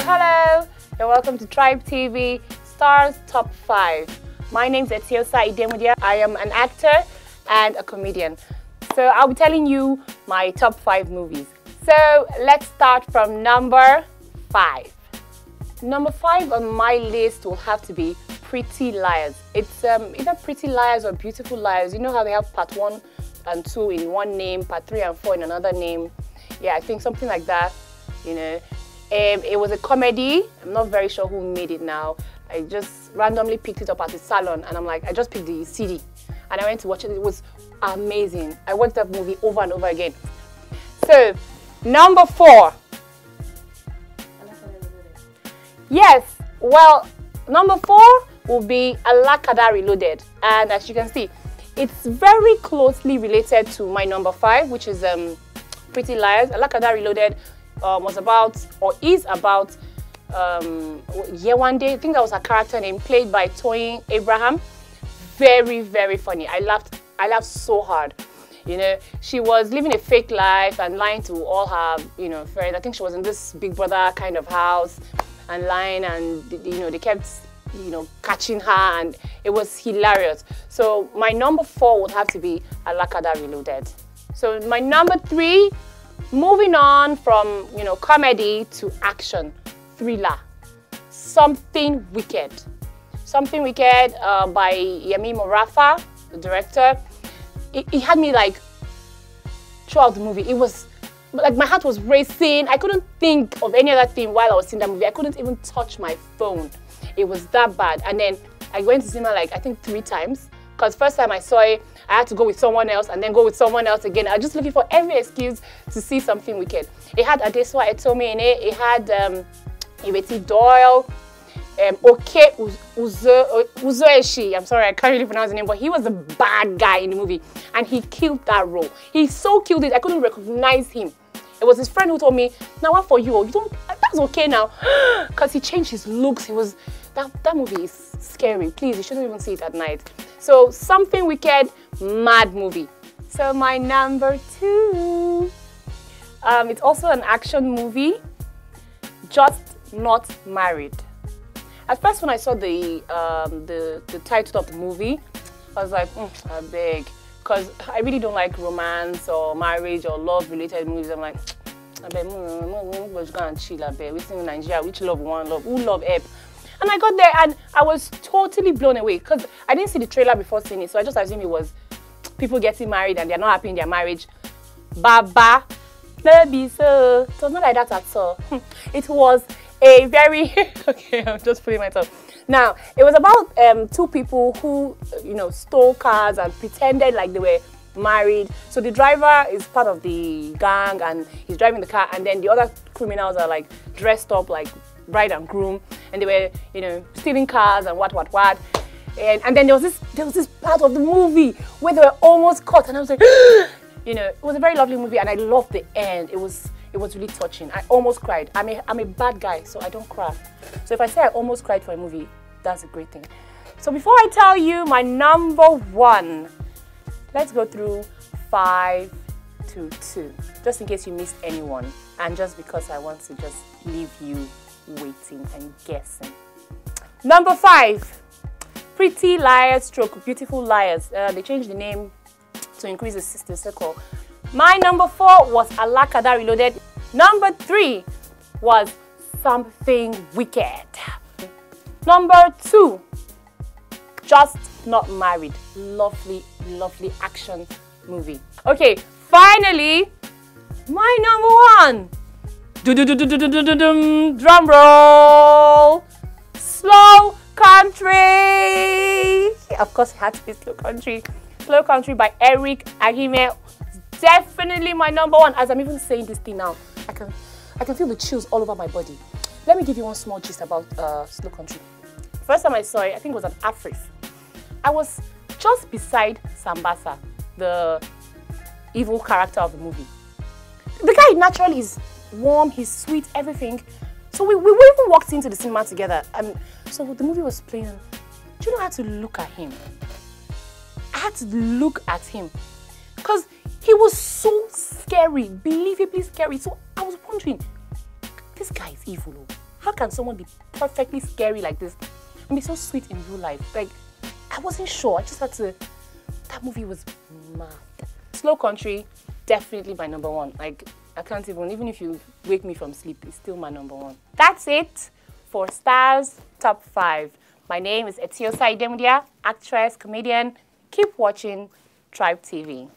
Hello, and welcome to Tribe TV Stars Top 5. My name is Etiosa. I am an actor and a comedian. So I'll be telling you my top 5 movies. So let's start from number 5. Number 5 on my list will have to be Pretty Liars. It's either Pretty Liars or Beautiful Liars. You know how they have part 1 and 2 in one name, part 3 and 4 in another name. Yeah, I think something like that, you know. It was a comedy. I'm not very sure who made it now. I just randomly picked it up at the salon and I'm like, I just picked the CD and I went to watch it. It was amazing. I watched that movie over and over again. So, number 4. Yes, well, number 4 will be Alakada Reloaded. And as you can see, it's very closely related to my number 5, which is Pretty Liars. Alakada Reloaded was about, or is about, Yewande. I think that was her character name, played by Toyin Abraham. Very, very funny. I laughed so hard. You know, she was living a fake life and lying to all her, you know, friends. I think she was in this Big Brother kind of house and lying, and you know, they kept, you know, catching her, and it was hilarious. So my number 4 would have to be Alakada Reloaded. So my number 3, moving on from, you know, comedy to action, thriller, Something Wicked. Something Wicked by Yemi Morafa, the director. It had me like throughout the movie. It was like my heart was racing. I couldn't think of any other thing while I was seeing that movie. I couldn't even touch my phone. It was that bad. And then I went to cinema like I think 3 times. Because first time I saw it, I had to go with someone else and then go with someone else again. I was just looking for every excuse to see Something Wicked. It had Adeswa Etomi in it. It had Ibeti Doyle, Oke Uzoeshi. I'm sorry, I can't really pronounce the name, but he was the bad guy in the movie. And he killed that role. He so killed it, I couldn't recognize him. It was his friend who told me, now what for you? You don't, that's okay now. Because he changed his looks. He was, that movie is scary. Please, you shouldn't even see it at night. So, Something Wicked, mad movie. So, my number 2. It's also an action movie, Just Not Married. At first, when I saw the title of the movie, I was like, I beg. Because I really don't like romance or marriage or love-related movies. I'm like, I beg, we're going to chill, I beg. We sing in Nigeria, which love one love? Who love Eb? And I got there and I was totally blown away because I didn't see the trailer before seeing it. So I just assumed it was people getting married and they're not happy in their marriage. Baba, maybe so. It was not like that at all. It was a very, okay, I'm just putting myself. Now, it was about 2 people who, you know, stole cars and pretended like they were married. So the driver is part of the gang and he's driving the car, and then the other criminals are like dressed up like bride and groom, and they were, you know, stealing cars and what. And then there was this part of the movie where they were almost caught, and I was like, you know, it was a very lovely movie, and I loved the end. It was really touching. I almost cried. I'm a bad guy, so I don't cry. So if I say I almost cried for a movie, that's a great thing. So before I tell you my number 1, let's go through 5 to 2, just in case you missed anyone, and just because I want to just leave you waiting and guessing. Number 5, Pretty Liars stroke Beautiful Liars. They changed the name to increase the circle. My number 4 was Alakada Reloaded. Number 3 was Something Wicked. Number 2, Just Not Married. Lovely, lovely action movie. Okay, finally, my number 1. Drum roll. Slow Country. Of course, it had to be Slow Country. Slow Country by Eric Ahime. Definitely my number 1. As I'm even saying this thing now, I can feel the chills all over my body. Let me give you one small gist about Slow Country. First time I saw it, I think it was at Afrif. I was just beside Sambasa, the evil character of the movie. The guy naturally is warm, he's sweet, everything. So we even walked into the cinema together, and so the movie was playing. Do you know how to look at him? I had to look at him because he was so scary, believably scary. So I was wondering, this guy is evil. how can someone be perfectly scary like this and be so sweet in real life? Like, I wasn't sure. I just had to. That movie was mad. Slow Country, definitely my number one. Like, I can't even if you wake me from sleep, it's still my number one. That's it for Stars Top 5. My name is Etiosa, actress, comedian. Keep watching Tribe TV.